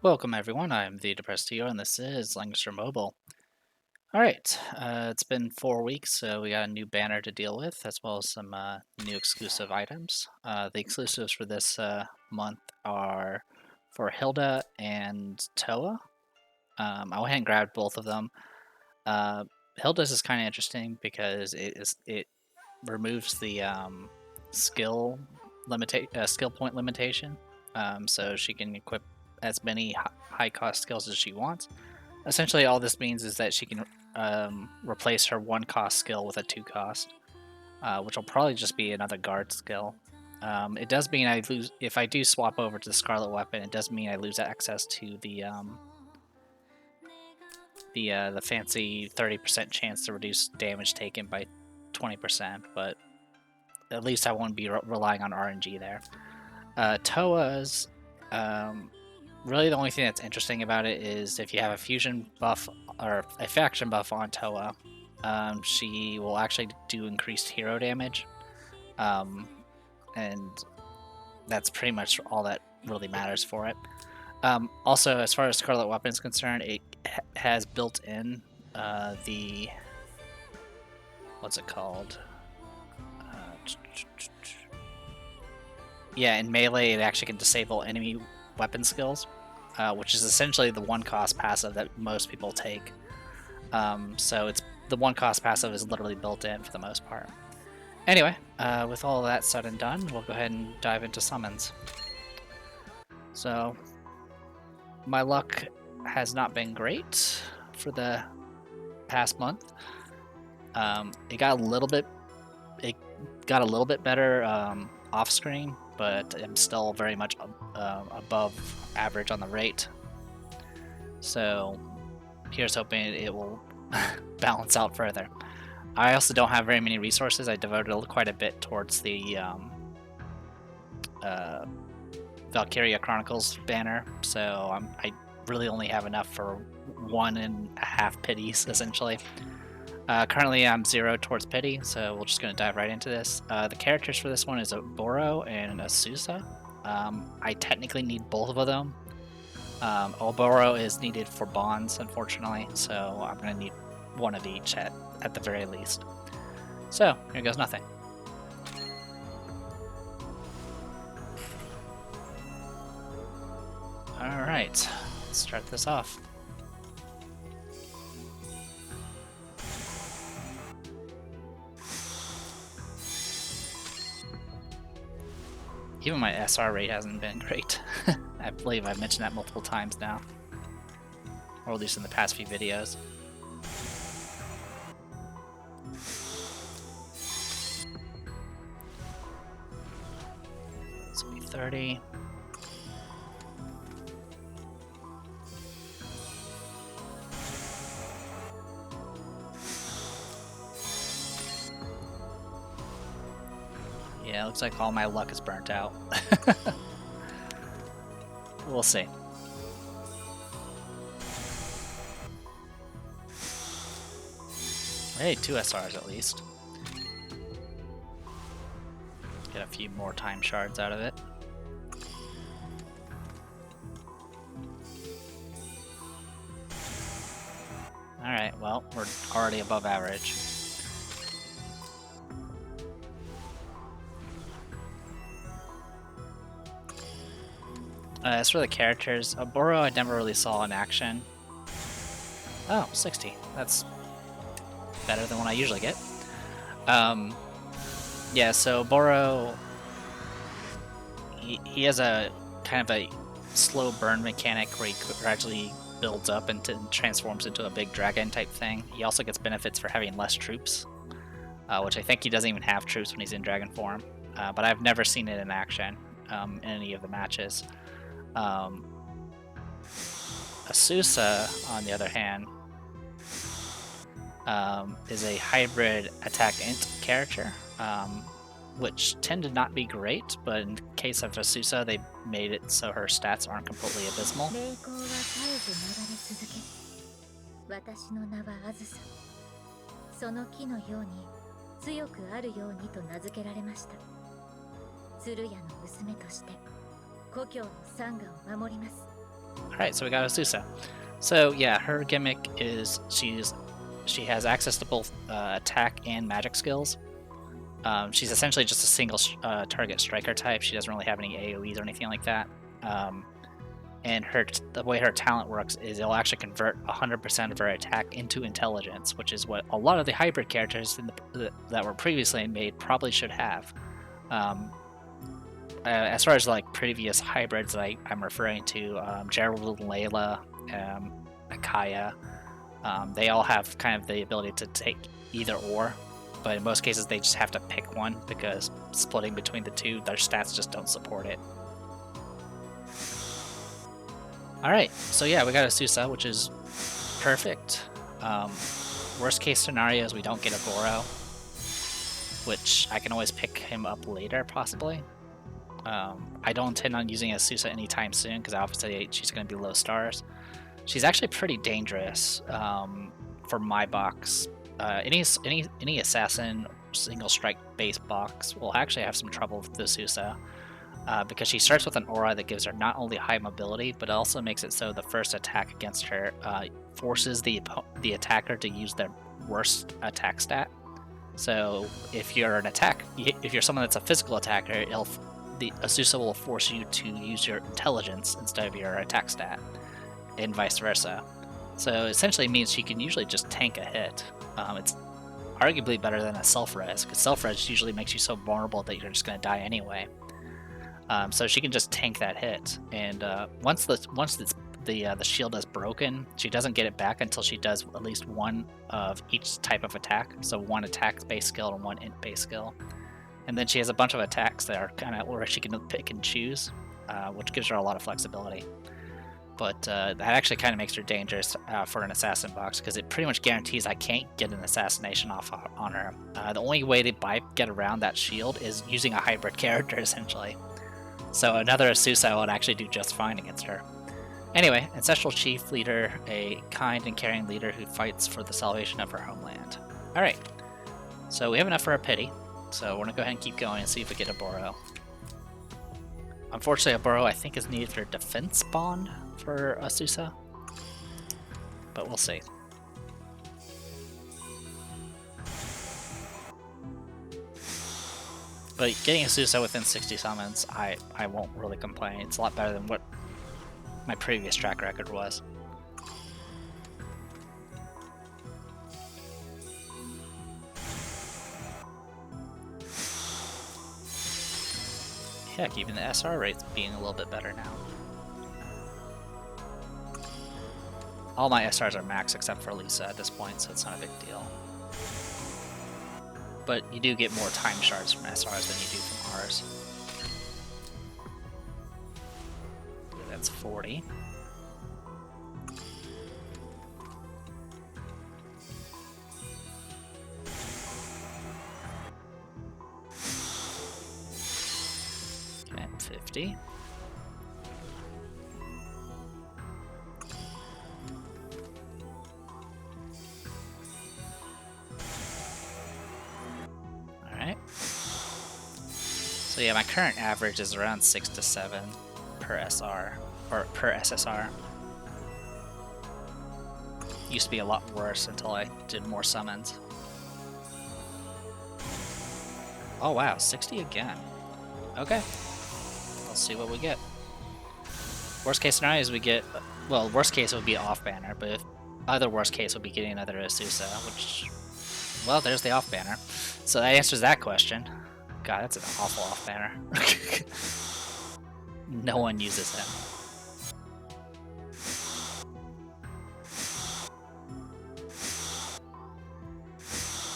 Welcome everyone, I'm the Depressed Hero and this is Langrisser Mobile. Alright, it's been 4 weeks, so we got a new banner to deal with, as well as some new exclusive items. The exclusives for this month are for Hilda and Toa. I went ahead and grabbed both of them. Hilda's is kind of interesting because it removes the skill skill point limitation, so she can equip as many high cost skills as she wants. Essentially, all this means is that she can replace her 1 cost skill with a 2 cost, which will probably just be another guard skill. It does mean I lose if I do swap over to the Scarlet Weapon. It does mean I lose access to the fancy 30% chance to reduce damage taken by 20%, but at least I won't be relying on RNG there. Toa's, really the only thing that's interesting about it is if you have a fusion buff or a faction buff on Toa, she will actually do increased hero damage, and that's pretty much all that really matters for it. Also, as far as Scarlet Weapon is concerned, it has built in the what's it called? Yeah, in melee, it actually can disable enemy weapon skills, which is essentially the 1 cost passive that most people take. So it's the 1 cost passive is literally built in for the most part. Anyway, with all of that said and done, we'll go ahead and dive into summons. So my luck has not been great for the past month. It got a little bit better off screen, but I'm still very much above average on the rate. So here's hoping it will balance out further. I also don't have very many resources. I devoted quite a bit towards the Valkyria Chronicles banner, so I really only have enough for 1.5 pities, essentially. Currently, I'm 0 towards pity, so we're just going to dive right into this. The characters for this one is a Oboro and a Susa. I technically need both of them. Oboro is needed for bonds, unfortunately, so I'm going to need one of each at the very least. So, here goes nothing. Alright, let's start this off. Even my SR rate hasn't been great. I believe I've mentioned that multiple times now. Or at least in the past few videos. This will be 30. Yeah, looks like all my luck is burnt out. We'll see. Hey, 2 SRs at least. Get a few more time shards out of it. Alright, well, we're already above average. As for the characters, Oboro I never really saw in action. Oh, 60. That's better than what I usually get. Yeah, so Oboro, he has a kind of a slow burn mechanic where he gradually builds up and transforms into a big dragon type thing. He also gets benefits for having less troops, which I think he doesn't even have troops when he's in dragon form. But I've never seen it in action in any of the matches. Asusa, on the other hand, is a hybrid attack int character, which tend to not be great, but in case of Asusa, they made it so her stats aren't completely abysmal. Alright, so we got Azusa. So yeah, her gimmick is she has access to both attack and magic skills. She's essentially just a single target striker type. She doesn't really have any AoEs or anything like that. And the way her talent works is it'll actually convert 100% of her attack into intelligence, which is what a lot of the hybrid characters that were previously made probably should have. As far as like previous hybrids, I'm referring to Gerald and Layla, Akaya. They all have kind of the ability to take either or, but in most cases they just have to pick one because splitting between the two, their stats just don't support it. Alright, so yeah, we got Azusa, which is perfect. Worst case scenario is we don't get a Goro, which I can always pick him up later, possibly. I don't intend on using Azusa anytime soon, because obviously she's going to be low stars. She's actually pretty dangerous for my box. Any assassin single strike base box will actually have some trouble with Azusa. Because she starts with an aura that gives her not only high mobility, but also makes it so the first attack against her forces the attacker to use their worst attack stat. So if you're someone that's a physical attacker, the Azusa will force you to use your intelligence instead of your attack stat, and vice versa. So essentially it means she can usually just tank a hit. It's arguably better than a self-res, because self-res usually makes you so vulnerable that you're just going to die anyway. So she can just tank that hit, and once the shield is broken, she doesn't get it back until she does at least one of each type of attack. So one attack-based skill and one int-based skill. And then she has a bunch of attacks that are kind of where she can pick and choose, which gives her a lot of flexibility. But that actually kind of makes her dangerous for an assassin box, because it pretty much guarantees I can't get an assassination off on her. The only way to get around that shield is using a hybrid character, essentially. So another Azusa would actually do just fine against her. Anyway, Ancestral Chief Leader, a kind and caring leader who fights for the salvation of her homeland. Alright, so we have enough for a pity, so we're going to go ahead and keep going and see if we get a Boro. Unfortunately, a Boro I think is needed for defense bond for Azusa, but we'll see. But getting Azusa within 60 summons, I won't really complain. It's a lot better than what my previous track record was. Heck, even the SR rate's being a little bit better now. All my SRs are max except for Lisa at this point, so it's not a big deal. But you do get more time shards from SRs than you do from Rs. That's 40. Okay, 50. So yeah, my current average is around 6 to 7 per SR, or per SSR. Used to be a lot worse until I did more summons. Oh wow, 60 again. Okay, let's see what we get. Worst case scenario is we get, well, worst case would be off banner, but other worst case would be getting another Azusa, which, well, there's the off banner. So that answers that question. God, that's an awful off banner. No one uses him.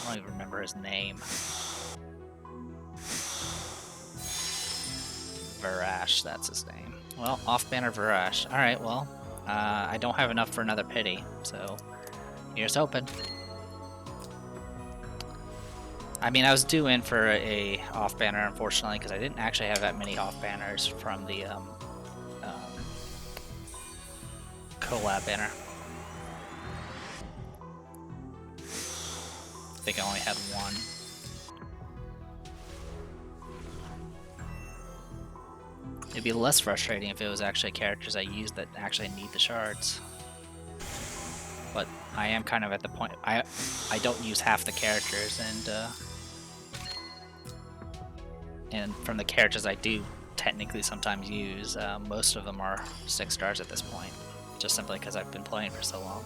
I don't even remember his name. Varash, that's his name. Well, off banner Varash. Alright, well, I don't have enough for another pity, so here's hoping. I mean, I was due in for a off banner, unfortunately, because I didn't actually have that many off banners from the collab banner. I think I only had one. It'd be less frustrating if it was actually characters I use that actually need the shards. But I am kind of at the point I don't use half the characters, and from the characters I do technically sometimes use, most of them are 6 stars at this point, just simply because I've been playing for so long.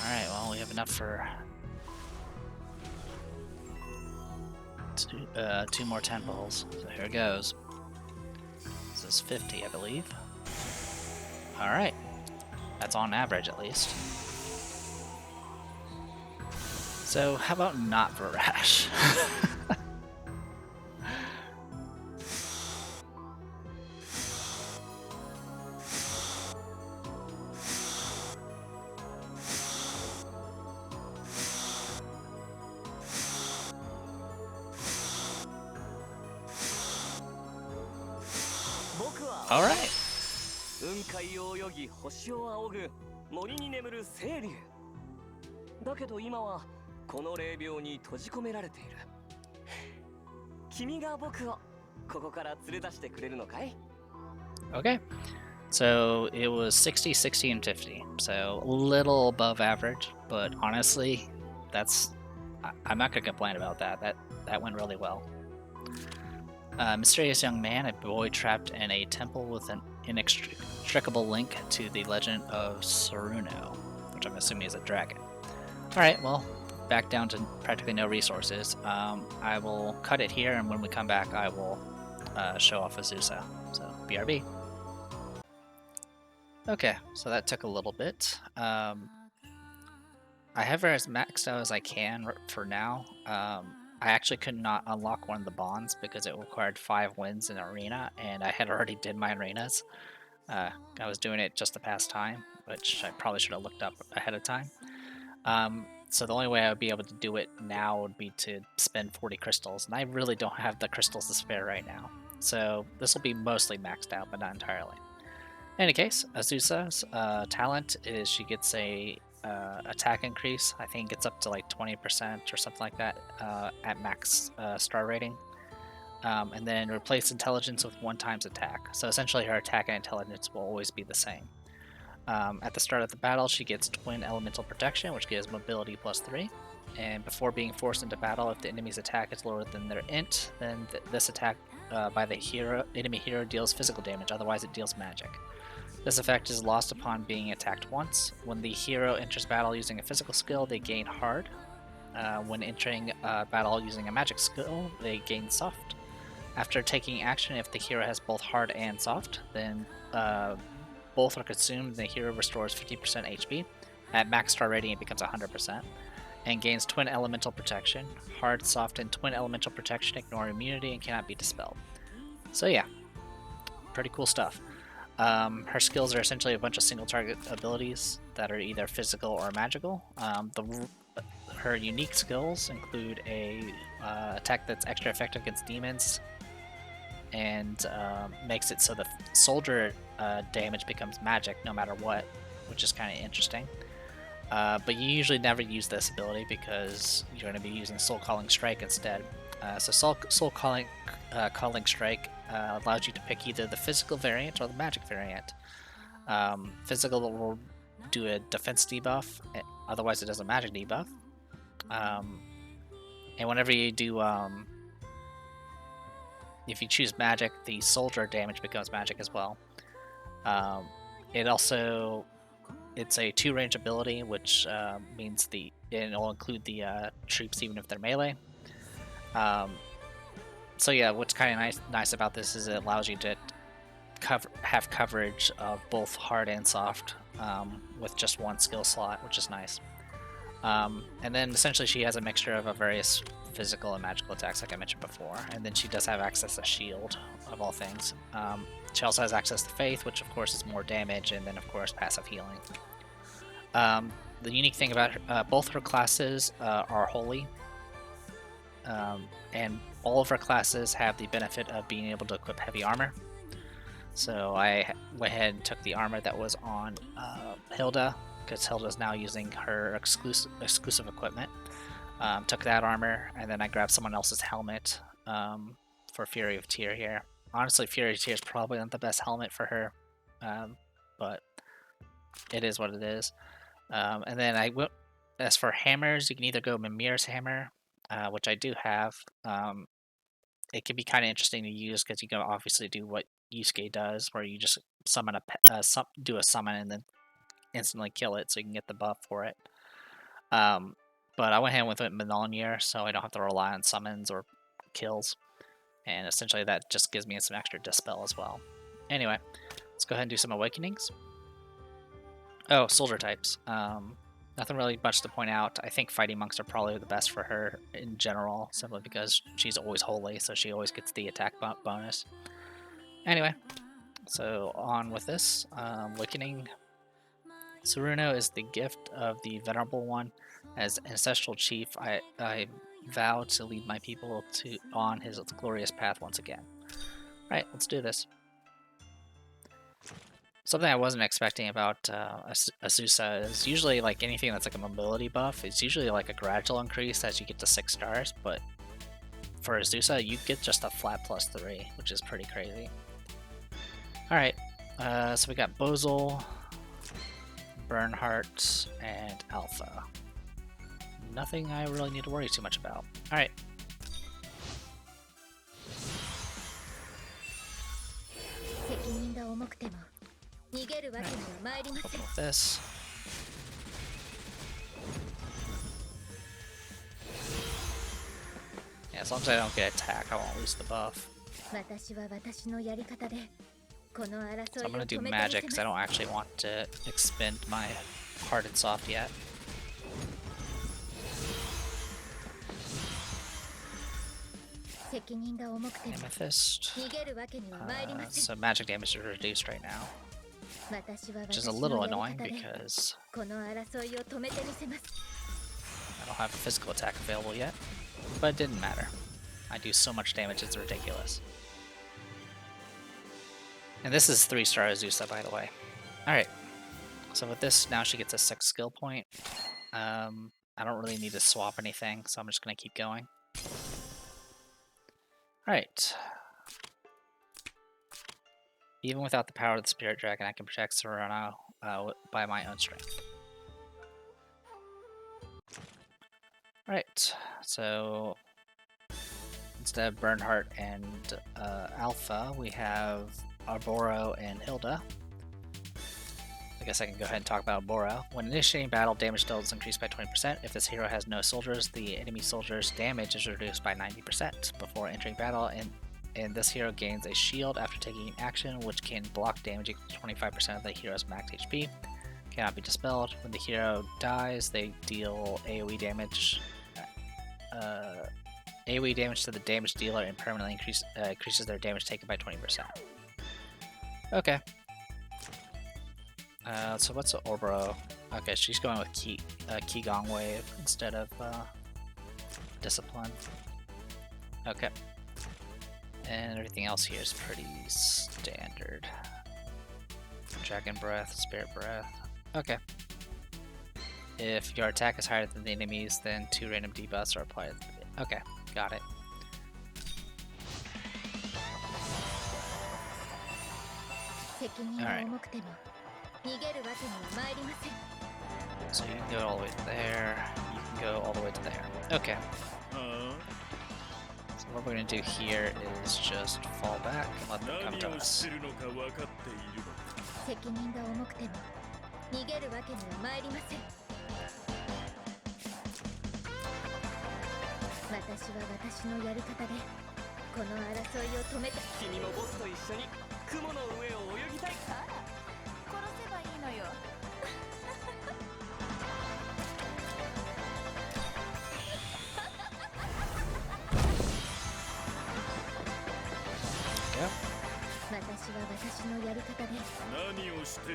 Alright, well, we have enough for two more temples, so here goes. This is 50, I believe. Alright, that's on average at least. So, how about not Varash? Alright. 雲海を泳ぎ星を仰ぐ森に眠る清流だけど今はこの霊廟に閉じ込められている君が僕をここから連れ出してくれるのかい Okay. So it was 60, 60, and 50. So a little above average, but honestly, I'm not gonna complain about that. That went really well. Mysterious young man, a boy trapped in a temple with an inextricable link to the legend of Saruno, which I'm assuming is a dragon. Alright, well, back down to practically no resources. I will cut it here, and when we come back, I will show off Azusa. So, BRB. Okay, so that took a little bit. I have her as maxed out as I can for now. I actually could not unlock one of the bonds because it required 5 wins in arena, and I had already did my arenas. I was doing it just to pass time, which I probably should have looked up ahead of time. So the only way I would be able to do it now would be to spend 40 crystals, and I really don't have the crystals to spare right now. So this will be mostly maxed out, but not entirely. In any case, Azusa's talent is she gets a attack increase. I think it's up to like 20% or something like that at max star rating. And then replace intelligence with 1 times attack. So essentially her attack and intelligence will always be the same. At the start of the battle, she gets Twin Elemental Protection, which gives mobility +3. And before being forced into battle, if the enemy's attack is lower than their int, then this attack by the enemy hero deals physical damage, otherwise it deals magic. This effect is lost upon being attacked once. When the hero enters battle using a physical skill, they gain hard. When entering battle using a magic skill, they gain soft. After taking action, if the hero has both hard and soft, then both are consumed and the hero restores 50% HP. At max star rating, it becomes 100%. And gains Twin Elemental Protection. Hard, soft, and Twin Elemental Protection ignore immunity and cannot be dispelled. So yeah, pretty cool stuff. Her skills are essentially a bunch of single target abilities that are either physical or magical. Her unique skills include a attack that's extra effective against demons, and makes it so the soldier damage becomes magic no matter what, which is kind of interesting. But you usually never use this ability because you're going to be using Soul Calling Strike instead. So Soul Calling Strike allows you to pick either the physical variant or the magic variant. Physical will do a defense debuff, otherwise it does a magic debuff. And whenever you do, if you choose magic, the soldier damage becomes magic as well. It's a 2-range ability, which means it'll include the troops even if they're melee. So yeah, what's kind of nice about this is it allows you to have coverage of both hard and soft with just 1 skill slot, which is nice. And then essentially she has a mixture of various physical and magical attacks like I mentioned before, and then she does have access to shield, of all things. She also has access to Faith, which of course is more damage, and then of course passive healing. The unique thing about both her classes are holy, and all of her classes have the benefit of being able to equip heavy armor. So I went ahead and took the armor that was on Hilda, because Hilda's now using her exclusive equipment. Took that armor, and then I grabbed someone else's helmet for Fury of Tyr here. Honestly, Fury of Tyr is probably not the best helmet for her, but it is what it is. And then I went, as for hammers, you can either go Mimir's hammer, which I do have. It can be kind of interesting to use because you can obviously do what Yusuke does, where you just summon do a summon and then instantly kill it, so you can get the buff for it. But I went ahead with Mjolnir, so I don't have to rely on summons or kills, and essentially that just gives me some extra dispel as well. Anyway, let's go ahead and do some awakenings. Oh, soldier types. Nothing really much to point out. I think fighting monks are probably the best for her in general, simply because she's always holy, so she always gets the attack bonus. Anyway, so on with this. Awakening. Saruno is the gift of the Venerable One. As ancestral chief, I vow to lead my people on his glorious path once again. Alright, let's do this. Something I wasn't expecting about Azusa is usually like anything that's like a mobility buff, it's usually like a gradual increase as you get to 6 stars, but for Azusa you get just a flat +3, which is pretty crazy. Alright, so we got Bozel, Bernhardt, and Alpha. Nothing I really need to worry too much about. Alright. Open with this. Yeah, as long as I don't get attacked, I won't lose the buff. So I'm gonna do magic because I don't actually want to expend my hard and soft yet. Amethyst. So magic damage is reduced right now, which is a little annoying because I don't have a physical attack available yet, but it didn't matter. I do so much damage, it's ridiculous. And this is 3-star Azusa, by the way. Alright, so with this, now she gets a 6 skill point. I don't really need to swap anything, so I'm just going to keep going. Alright. Even without the power of the Spirit Dragon, I can protect Serrano by my own strength. Alright, so instead of Bernhardt and Alpha, we have Arboro and Hilda. I guess I can go ahead and talk about Arboro. When initiating battle, damage dealt is increased by 20%. If this hero has no soldiers, the enemy soldier's damage is reduced by 90% before entering battle, and this hero gains a shield after taking action, which can block damage equal to 25% of the hero's max HP. Cannot be dispelled. When the hero dies, they deal AoE damage. AoE damage to the damage dealer and permanently increases their damage taken by 20%. Okay. So what's Orboro? Okay, she's going with Qigong Wave instead of Discipline. Okay. And everything else here is pretty standard. Dragon Breath, Spirit Breath. Okay. If your attack is higher than the enemies, then 2 random debuffs are applied. Okay, got it. Alright. So you can go all the way to there, you can go all the way to there. Okay. So what we're going to do here is just fall back and let them come to us.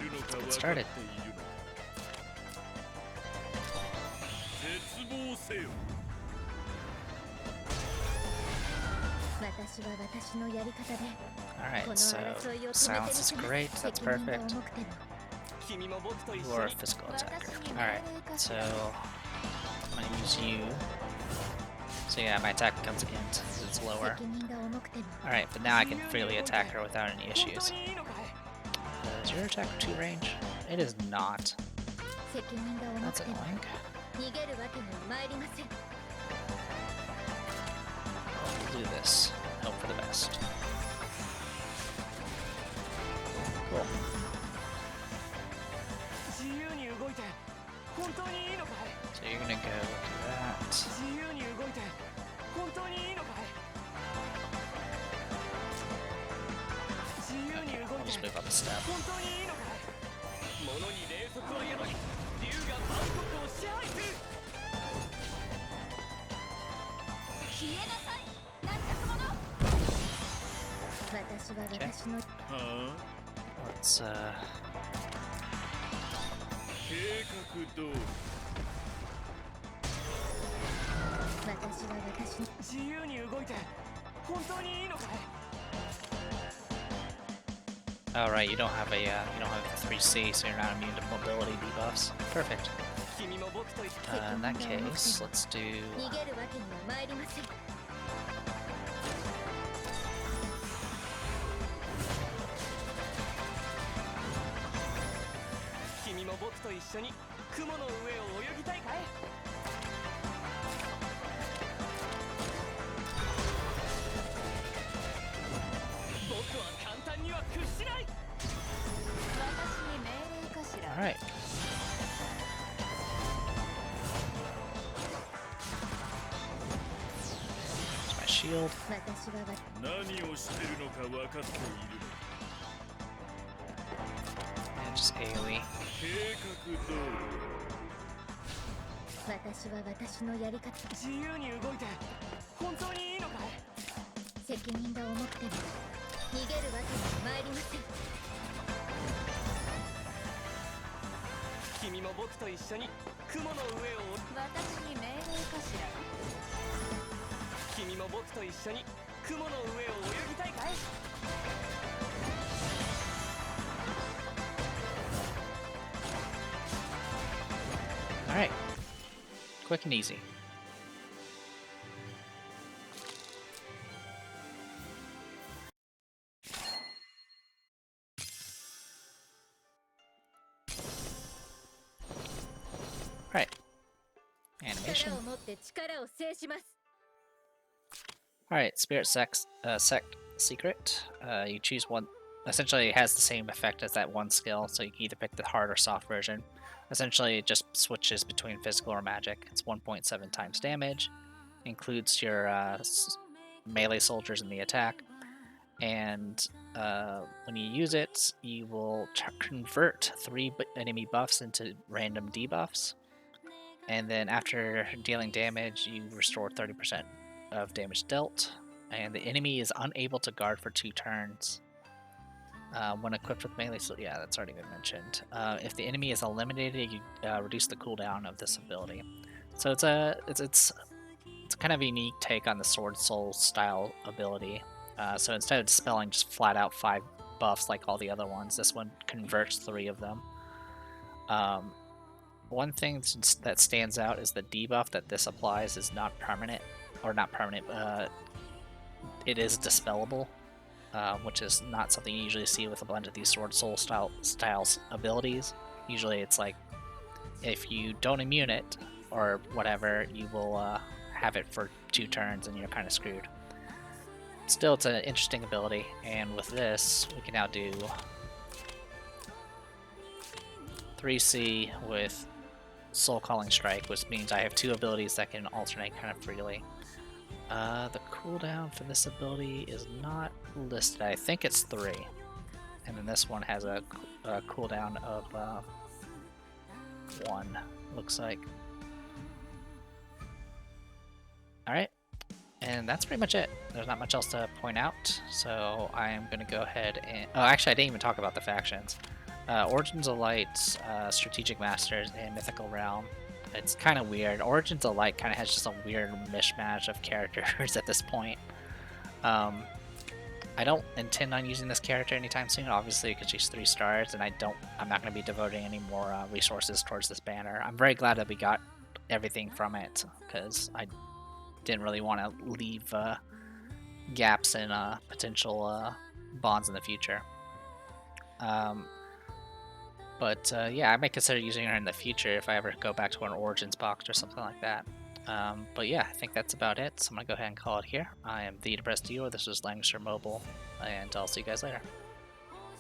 Get started. Alright, so silence is great, that's perfect. You are a physical attacker. Alright, so I'm gonna use you. So yeah, my attack comes again since it's lower. Alright, but now I can freely attack her without any issues. Is your attack 2 range? It is not. That's annoying. We'll do this. Hope for the best. Cool. So you're gonna go do that. Okay, I'll just move up a step. Okay. Let's oh right, you don't have a you don't have the 3C, so you're not immune to mobility debuffs. Perfect. In that case, let's do. Alright. There's my shield. And just AoE. Alright. Quick and easy. Right. Animation. Alright, Spirit Sect Secret. You choose one. Essentially, it has the same effect as that one skill, so you can either pick the hard or soft version. Essentially, it just switches between physical or magic. It's 1.7 times damage. Includes your melee soldiers in the attack. And when you use it, you will convert 3 enemy buffs into random debuffs. And then after dealing damage, you restore 30% of damage dealt. And the enemy is unable to guard for 2 turns. When equipped with melee, so yeah, that's already been mentioned. If the enemy is eliminated, you reduce the cooldown of this ability. So it's kind of a unique take on the Sword Soul style ability. So instead of dispelling just flat out 5 buffs like all the other ones, this one converts 3 of them. One thing that stands out is the debuff that this applies is not permanent, or not permanent. It is dispellable, which is not something you usually see with a blend of these Sword Soul styles abilities. Usually, it's like if you don't immune it or whatever, you will have it for 2 turns and you're kind of screwed. Still, it's an interesting ability, and with this, we can now do 3C with Soul Calling Strike, which means I have 2 abilities that can alternate kind of freely. The cooldown for this ability is not listed. I think it's 3. And then this one has a cooldown of 1, looks like. Alright. And that's pretty much it. There's not much else to point out, so I am going to go ahead and... Oh, actually, I didn't even talk about the factions. Origins of Light, Strategic Masters, and Mythical Realm. It's kind of weird. Origins of Light kind of has just a weird mishmash of characters at this point. Um, I don't intend on using this character anytime soon, obviously, because she's 3 stars, and I'm not going to be devoting any more resources towards this banner. I'm very glad that we got everything from it, because I didn't really want to leave gaps in potential bonds in the future. Um, but yeah, I might consider using her in the future if I ever go back to an Origins box or something like that. But yeah, I think that's about it. So I'm gonna go ahead and call it here. I am the Depressed Dealer. This was Langrisser Mobile, and I'll see you guys later.